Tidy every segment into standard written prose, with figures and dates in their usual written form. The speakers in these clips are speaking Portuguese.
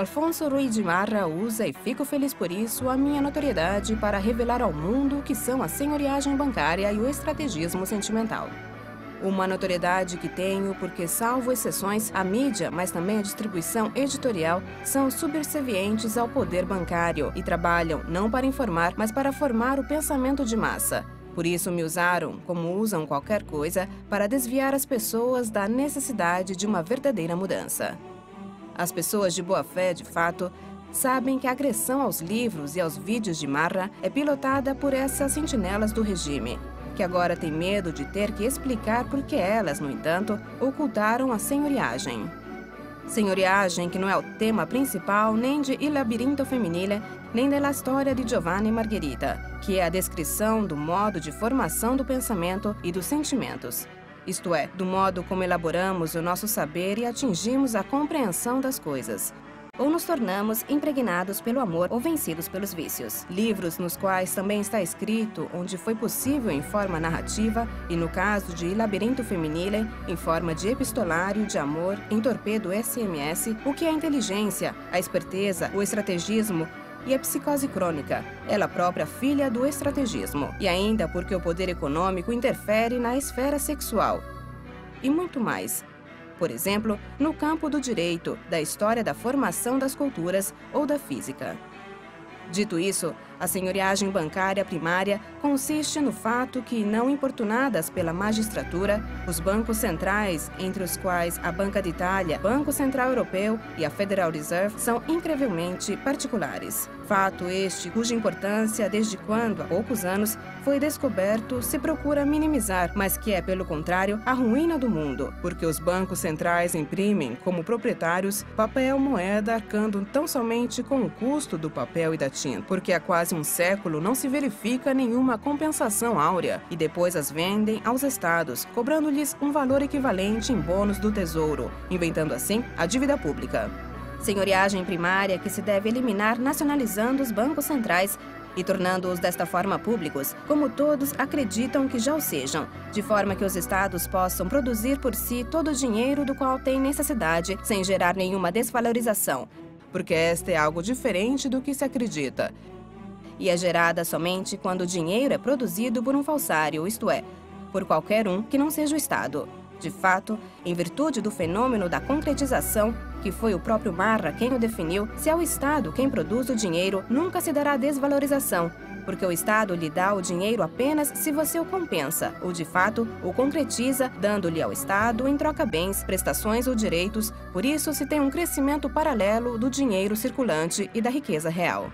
Alfonso Ruiz de Marra usa, e fico feliz por isso, a minha notoriedade para revelar ao mundo o que são a senhoriagem bancária e o extrategismo sentimental. Uma notoriedade que tenho porque, salvo exceções, a mídia, mas também a distribuição editorial, são subservientes ao poder bancário e trabalham não para informar, mas para formar o pensamento de massa. Por isso me usaram, como usam qualquer coisa, para desviar as pessoas da necessidade de uma verdadeira mudança. As pessoas de boa fé, de fato, sabem que a agressão aos livros e aos vídeos de Marra é pilotada por essas sentinelas do regime, que agora tem medo de ter que explicar por que elas, no entanto, ocultaram a senhoriagem. Senhoriagem que não é o tema principal nem de Il Labirinto Femminile, nem da história de Giovanna e Margherita, que é a descrição do modo de formação do pensamento e dos sentimentos, isto é, do modo como elaboramos o nosso saber e atingimos a compreensão das coisas. Ou nos tornamos impregnados pelo amor ou vencidos pelos vícios. Livros nos quais também está escrito, onde foi possível em forma narrativa, e no caso de Il Labirinto Femminile, em forma de epistolário de amor, em torpedo SMS, o que é a inteligência, a esperteza, o estrategismo e a psicose crônica, ela própria filha do estrategismo. E ainda porque o poder econômico interfere na esfera sexual. E muito mais. Por exemplo, no campo do direito, da história da formação das culturas ou da física. Dito isso, a senhoriagem bancária primária consiste no fato que, não importunadas pela magistratura, os bancos centrais, entre os quais a Banca d'Itália, Banco Central Europeu e a Federal Reserve, são incrivelmente particulares. Fato este cuja importância, desde quando, há poucos anos, foi descoberto, se procura minimizar, mas que é, pelo contrário, a ruína do mundo, porque os bancos centrais imprimem, como proprietários, papel moeda arcando tão somente com o custo do papel e da tinta, porque há quase um século não se verifica nenhuma compensação áurea, e depois as vendem aos estados, cobrando-lhes um valor equivalente em bônus do tesouro, inventando assim a dívida pública. Senhoriagem primária que se deve eliminar nacionalizando os bancos centrais e tornando-os desta forma públicos, como todos acreditam que já o sejam, de forma que os estados possam produzir por si todo o dinheiro do qual têm necessidade, sem gerar nenhuma desvalorização, porque esta é algo diferente do que se acredita, e é gerada somente quando o dinheiro é produzido por um falsário, isto é, por qualquer um que não seja o Estado. De fato, em virtude do fenômeno da concretização, que foi o próprio Marra quem o definiu, se é o Estado quem produz o dinheiro, nunca se dará desvalorização, porque o Estado lhe dá o dinheiro apenas se você o compensa, ou de fato o concretiza, dando-lhe ao Estado em troca bens, prestações ou direitos. Por isso se tem um crescimento paralelo do dinheiro circulante e da riqueza real.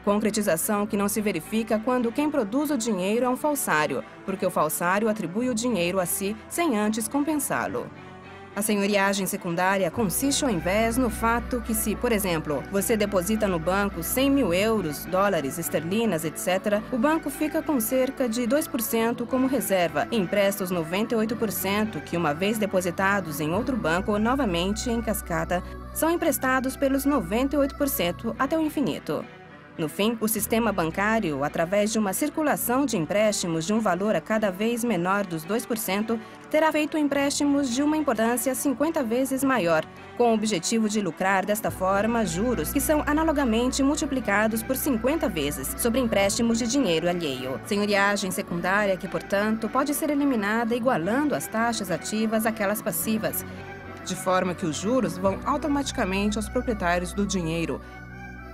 Concretização que não se verifica quando quem produz o dinheiro é um falsário, porque o falsário atribui o dinheiro a si sem antes compensá-lo. A senhoriagem secundária consiste, ao invés, no fato que se, por exemplo, você deposita no banco 100 mil euros, dólares, esterlinas, etc., o banco fica com cerca de 2% como reserva e empresta os 98% que, uma vez depositados em outro banco, novamente em cascata, são emprestados pelos 98% até o infinito. No fim, o sistema bancário, através de uma circulação de empréstimos de um valor a cada vez menor dos 2%, terá feito empréstimos de uma importância 50 vezes maior, com o objetivo de lucrar desta forma juros que são analogamente multiplicados por 50 vezes sobre empréstimos de dinheiro alheio. Senhoriagem secundária que, portanto, pode ser eliminada igualando as taxas ativas àquelas passivas, de forma que os juros vão automaticamente aos proprietários do dinheiro,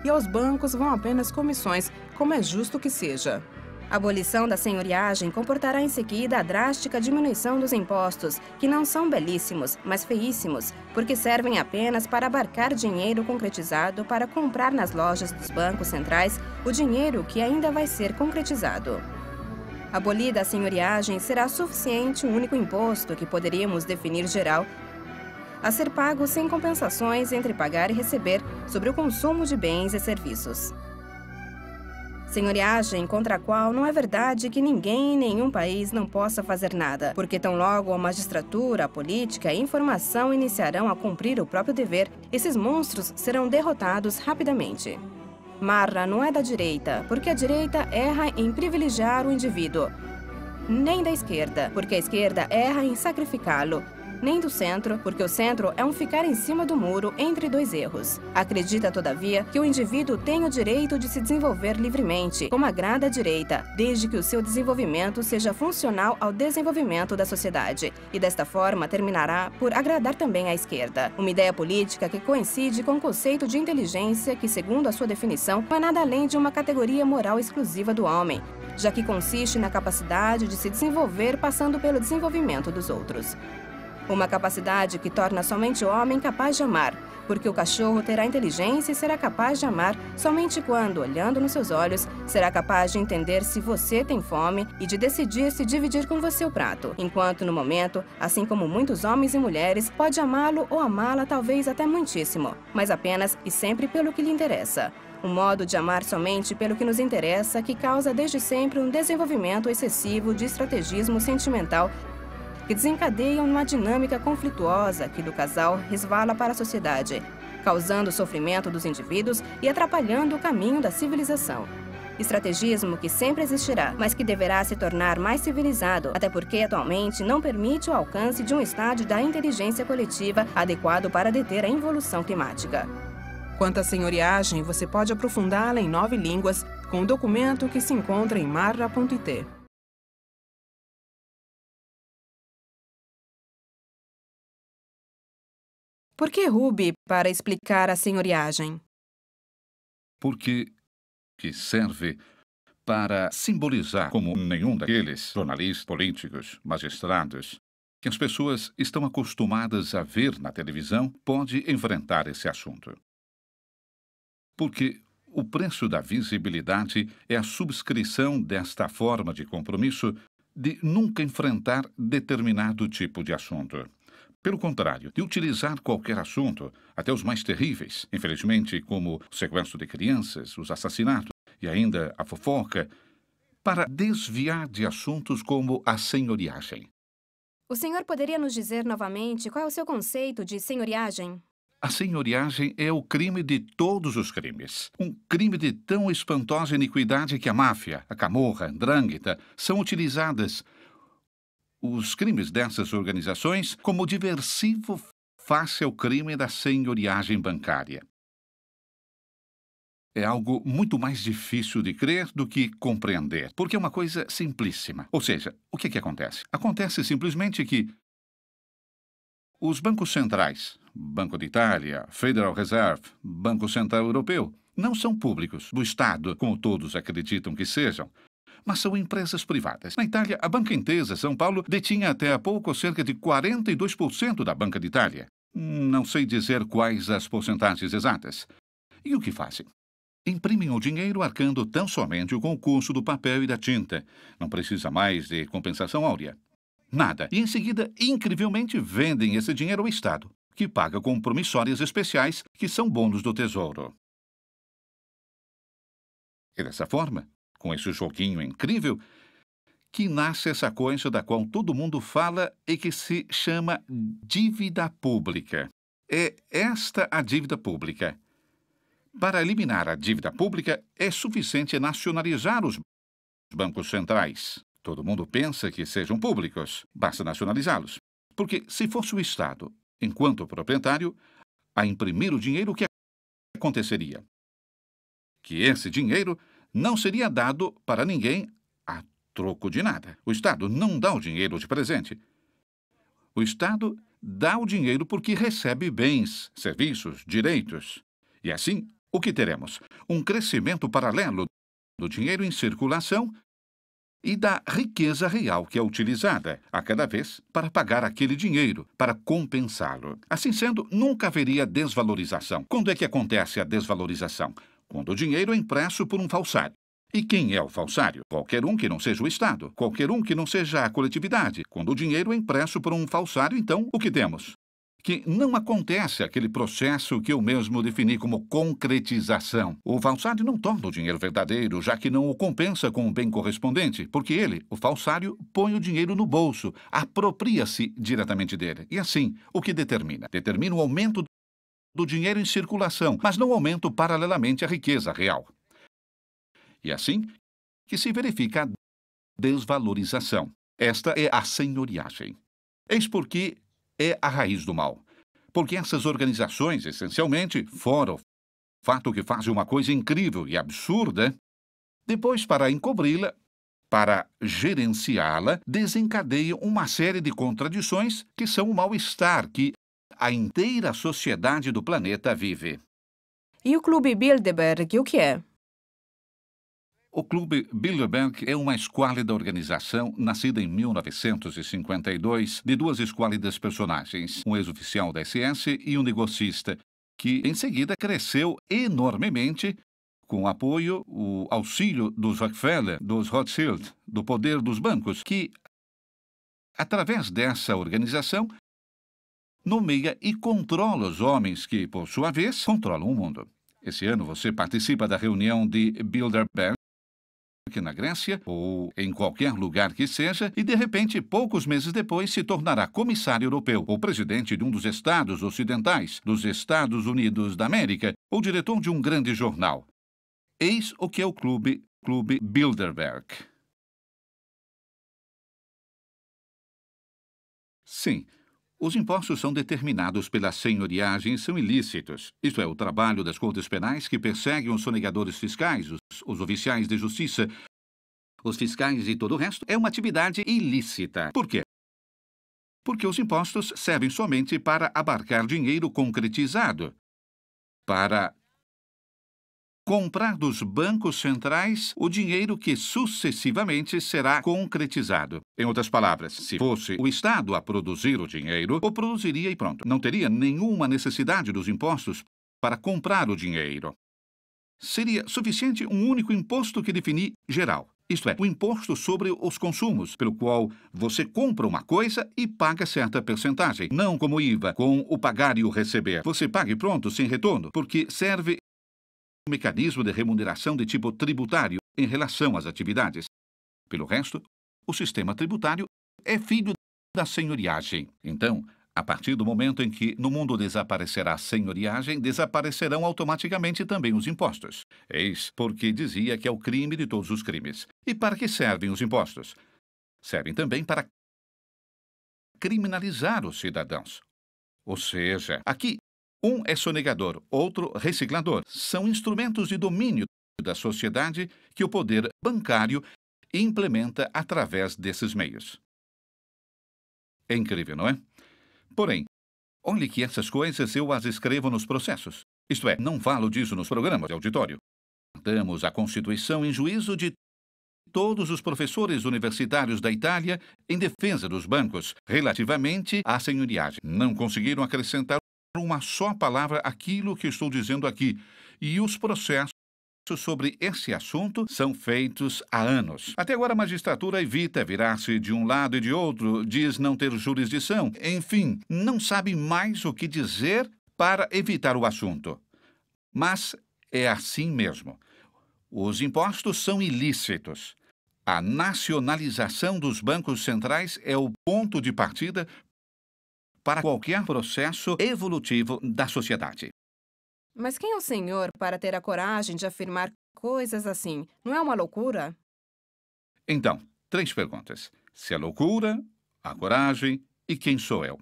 e aos bancos vão apenas comissões, como é justo que seja. A abolição da senhoriagem comportará em seguida a drástica diminuição dos impostos, que não são belíssimos, mas feíssimos, porque servem apenas para abarcar dinheiro concretizado para comprar nas lojas dos bancos centrais o dinheiro que ainda vai ser concretizado. Abolida a senhoriagem, será suficiente um único imposto, que poderíamos definir geral, a ser pago sem compensações entre pagar e receber sobre o consumo de bens e serviços. Senhoriagem contra a qual não é verdade que ninguém em nenhum país não possa fazer nada, porque tão logo a magistratura, a política e a informação iniciarão a cumprir o próprio dever, esses monstros serão derrotados rapidamente. Marra não é da direita, porque a direita erra em privilegiar o indivíduo, nem da esquerda, porque a esquerda erra em sacrificá-lo, nem do centro, porque o centro é um ficar em cima do muro entre dois erros. Acredita, todavia, que o indivíduo tem o direito de se desenvolver livremente, como agrada à direita, desde que o seu desenvolvimento seja funcional ao desenvolvimento da sociedade, e desta forma terminará por agradar também à esquerda. Uma ideia política que coincide com o conceito de inteligência que, segundo a sua definição, não é nada além de uma categoria moral exclusiva do homem, já que consiste na capacidade de se desenvolver passando pelo desenvolvimento dos outros. Uma capacidade que torna somente o homem capaz de amar, porque o cachorro terá inteligência e será capaz de amar somente quando, olhando nos seus olhos, será capaz de entender se você tem fome e de decidir se dividir com você o prato, enquanto no momento, assim como muitos homens e mulheres, pode amá-lo ou amá-la talvez até muitíssimo, mas apenas e sempre pelo que lhe interessa. Um modo de amar somente pelo que nos interessa que causa desde sempre um desenvolvimento excessivo de estrategismo sentimental que desencadeiam uma dinâmica conflituosa que do casal resvala para a sociedade, causando o sofrimento dos indivíduos e atrapalhando o caminho da civilização. Estrategismo que sempre existirá, mas que deverá se tornar mais civilizado, até porque atualmente não permite o alcance de um estágio da inteligência coletiva adequado para deter a involução climática. Quanto à senhoriagem, você pode aprofundá-la em 9 línguas com o documento que se encontra em marra.it. Por que Ruby para explicar a senhoriagem? Porque que serve para simbolizar como nenhum daqueles jornalistas, políticos, magistrados que as pessoas estão acostumadas a ver na televisão pode enfrentar esse assunto. Porque o preço da visibilidade é a subscrição desta forma de compromisso de nunca enfrentar determinado tipo de assunto. Pelo contrário, de utilizar qualquer assunto, até os mais terríveis, infelizmente, como o sequestro de crianças, os assassinatos e ainda a fofoca, para desviar de assuntos como a senhoriagem. O senhor poderia nos dizer novamente qual é o seu conceito de senhoriagem? A senhoriagem é o crime de todos os crimes. Um crime de tão espantosa iniquidade que a máfia, a camorra, a andrângueta são utilizadas os crimes dessas organizações como diversivo face ao crime da senhoriagem bancária. É algo muito mais difícil de crer do que compreender, porque é uma coisa simplíssima. Ou seja, o que acontece? Acontece simplesmente que os bancos centrais, Banco de Itália, Federal Reserve, Banco Central Europeu, não são públicos do Estado, como todos acreditam que sejam, mas são empresas privadas. Na Itália, a Banca Intesa São Paulo detinha até há pouco cerca de 42% da Banca de Itália. Não sei dizer quais as porcentagens exatas. E o que fazem? Imprimem o dinheiro arcando tão somente com o custo do papel e da tinta. Não precisa mais de compensação áurea. Nada. E em seguida, incrivelmente, vendem esse dinheiro ao Estado, que paga com promissórias especiais que são bônus do Tesouro. E dessa forma, com esse joguinho incrível, que nasce essa coisa da qual todo mundo fala e que se chama dívida pública. É esta a dívida pública. Para eliminar a dívida pública, é suficiente nacionalizar os bancos centrais. Todo mundo pensa que sejam públicos, basta nacionalizá-los. Porque se fosse o Estado, enquanto proprietário, a imprimir o dinheiro, o que aconteceria? Que esse dinheiro não seria dado para ninguém a troco de nada. O Estado não dá o dinheiro de presente. O Estado dá o dinheiro porque recebe bens, serviços, direitos. E assim, o que teremos? Um crescimento paralelo do dinheiro em circulação e da riqueza real que é utilizada a cada vez para pagar aquele dinheiro, para compensá-lo. Assim sendo, nunca haveria desvalorização. Quando é que acontece a desvalorização? Quando o dinheiro é impresso por um falsário. E quem é o falsário? Qualquer um que não seja o Estado, qualquer um que não seja a coletividade. Quando o dinheiro é impresso por um falsário, então, o que temos? Que não acontece aquele processo que eu mesmo defini como concretização. O falsário não torna o dinheiro verdadeiro, já que não o compensa com o bem correspondente, porque ele, o falsário, põe o dinheiro no bolso, apropria-se diretamente dele. E assim, o que determina? Determina o aumento do dinheiro em circulação, mas não aumento paralelamente à riqueza real. E assim que se verifica a desvalorização. Esta é a senhoriagem. Eis porque é a raiz do mal. Porque essas organizações, essencialmente, fora o fato que fazem uma coisa incrível e absurda, depois, para encobri-la, para gerenciá-la, desencadeiam uma série de contradições que são o mal-estar que a inteira sociedade do planeta vive. E o Clube Bilderberg, o que é? O Clube Bilderberg é uma esquálida organização nascida em 1952 de duas esquálidas personagens, um ex-oficial da SS e um negocista, que em seguida cresceu enormemente com o apoio, o auxílio dos Rockefeller, dos Rothschild, do poder dos bancos, que, através dessa organização, nomeia e controla os homens que, por sua vez, controlam o mundo. Esse ano você participa da reunião de Bilderberg, na Grécia, ou em qualquer lugar que seja, e de repente, poucos meses depois, se tornará comissário europeu, ou presidente de um dos estados ocidentais, dos Estados Unidos da América, ou diretor de um grande jornal. Eis o que é o Clube Bilderberg. Sim, os impostos são determinados pela senhoriagem e são ilícitos. Isto é, o trabalho das cortes penais que perseguem os sonegadores fiscais, os oficiais de justiça, os fiscais e todo o resto, é uma atividade ilícita. Por quê? Porque os impostos servem somente para abarcar dinheiro concretizado, para comprar dos bancos centrais o dinheiro que sucessivamente será concretizado. Em outras palavras, se fosse o Estado a produzir o dinheiro, o produziria e pronto. Não teria nenhuma necessidade dos impostos para comprar o dinheiro. Seria suficiente um único imposto que definir geral. Isto é, o imposto sobre os consumos, pelo qual você compra uma coisa e paga certa percentagem. Não como IVA, com o pagar e o receber. Você paga e pronto, sem retorno, porque serve um mecanismo de remuneração de tipo tributário em relação às atividades. Pelo resto, o sistema tributário é filho da senhoriagem. Então, a partir do momento em que no mundo desaparecerá a senhoriagem, desaparecerão automaticamente também os impostos. Eis porque dizia que é o crime de todos os crimes. E para que servem os impostos? Servem também para criminalizar os cidadãos. Ou seja, aqui um é sonegador, outro reciclador. São instrumentos de domínio da sociedade que o poder bancário implementa através desses meios. É incrível, não é? Porém, olhe que essas coisas eu as escrevo nos processos. Isto é, não falo disso nos programas de auditório. Damos a Constituição em juízo de todos os professores universitários da Itália em defesa dos bancos relativamente à senhoriagem. Não conseguiram acrescentar uma só palavra àquilo que estou dizendo aqui. E os processos sobre esse assunto são feitos há anos. Até agora a magistratura evita virar-se de um lado e de outro, diz não ter jurisdição. Enfim, não sabe mais o que dizer para evitar o assunto. Mas é assim mesmo. Os impostos são ilícitos. A nacionalização dos bancos centrais é o ponto de partida para qualquer processo evolutivo da sociedade. Mas quem é o senhor para ter a coragem de afirmar coisas assim? Não é uma loucura? Então, 3 perguntas. Se é loucura, a coragem e quem sou eu?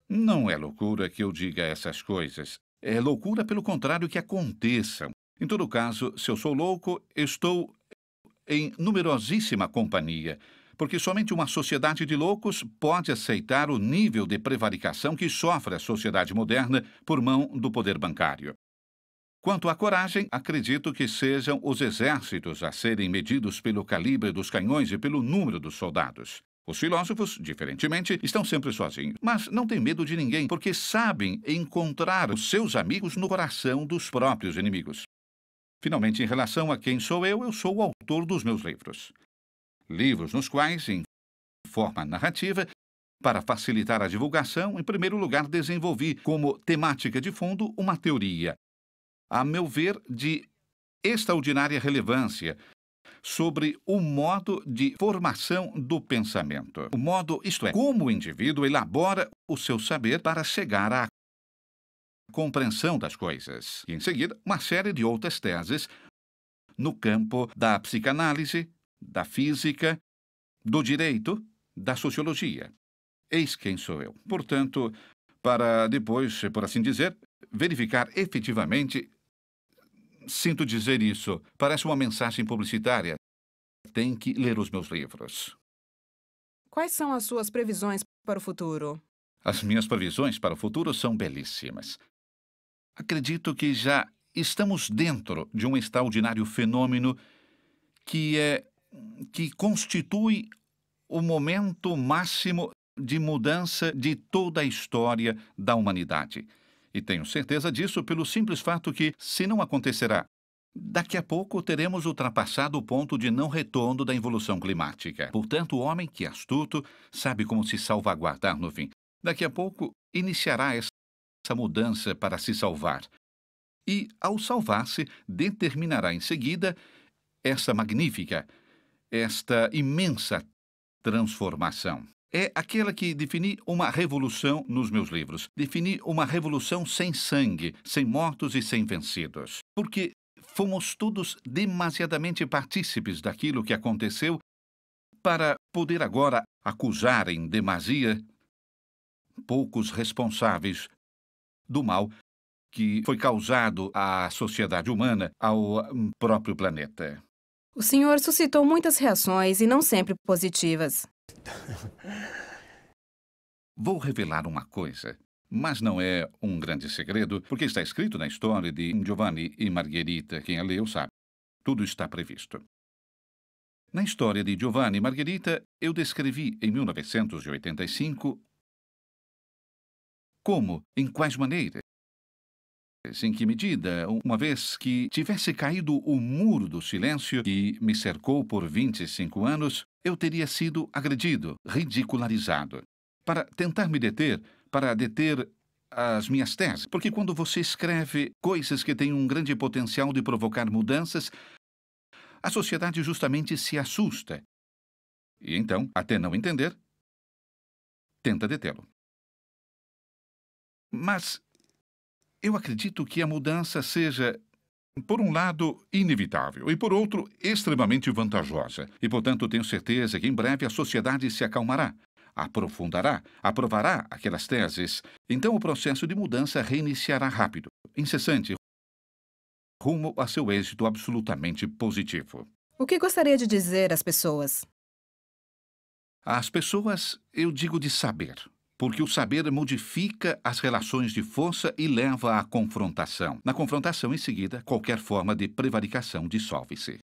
Não é loucura que eu diga essas coisas. É loucura, pelo contrário, que aconteçam. Em todo caso, se eu sou louco, estou em numerosíssima companhia, porque somente uma sociedade de loucos pode aceitar o nível de prevaricação que sofre a sociedade moderna por mão do poder bancário. Quanto à coragem, acredito que sejam os exércitos a serem medidos pelo calibre dos canhões e pelo número dos soldados. Os filósofos, diferentemente, estão sempre sozinhos, mas não têm medo de ninguém, porque sabem encontrar os seus amigos no coração dos próprios inimigos. Finalmente, em relação a quem sou eu sou o autor dos meus livros. Livros nos quais, em forma narrativa, para facilitar a divulgação, em primeiro lugar, desenvolvi como temática de fundo uma teoria, a meu ver, de extraordinária relevância, sobre o modo de formação do pensamento. O modo, isto é, como o indivíduo elabora o seu saber para chegar à compreensão das coisas. E, em seguida, uma série de outras teses no campo da psicanálise, da física, do direito, da sociologia. eis quem sou eu. Portanto, para depois, por assim dizer, verificar efetivamente, sinto dizer isso, parece uma mensagem publicitária. Tem que ler os meus livros. Quais são as suas previsões para o futuro? As minhas previsões para o futuro são belíssimas. Acredito que já estamos dentro de um extraordinário fenômeno que constitui o momento máximo de mudança de toda a história da humanidade. E tenho certeza disso pelo simples fato que, se não acontecerá, daqui a pouco teremos ultrapassado o ponto de não retorno da evolução climática. Portanto, o homem que é astuto sabe como se salvaguardar no fim. Daqui a pouco iniciará essa mudança para se salvar. E, ao salvar-se, determinará em seguida essa magnífica, esta imensa transformação. É aquela que defini uma revolução nos meus livros. Defini uma revolução sem sangue, sem mortos e sem vencidos. Porque fomos todos demasiadamente partícipes daquilo que aconteceu para poder agora acusar em demasia poucos responsáveis do mal que foi causado à sociedade humana, ao próprio planeta. O senhor suscitou muitas reações e não sempre positivas. Vou revelar uma coisa, mas não é um grande segredo, porque está escrito na história de Giovanni e Margherita. Quem a leu sabe. Tudo está previsto. Na história de Giovanni e Margherita, eu descrevi em 1985 como, em quais maneiras, em que medida, uma vez que tivesse caído o muro do silêncio que me cercou por 25 anos, eu teria sido agredido, ridicularizado, para tentar me deter, para deter as minhas teses. Porque quando você escreve coisas que têm um grande potencial de provocar mudanças, a sociedade justamente se assusta. E então, até não entender, tenta detê-lo. Mas eu acredito que a mudança seja, por um lado, inevitável e, por outro, extremamente vantajosa. E, portanto, tenho certeza que em breve a sociedade se acalmará, aprofundará, aprovará aquelas teses. Então, o processo de mudança reiniciará rápido, incessante, rumo a seu êxito absolutamente positivo. O que gostaria de dizer às pessoas? Às pessoas, eu digo de saber. Porque o saber modifica as relações de força e leva à confrontação. Na confrontação, em seguida, qualquer forma de prevaricação dissolve-se.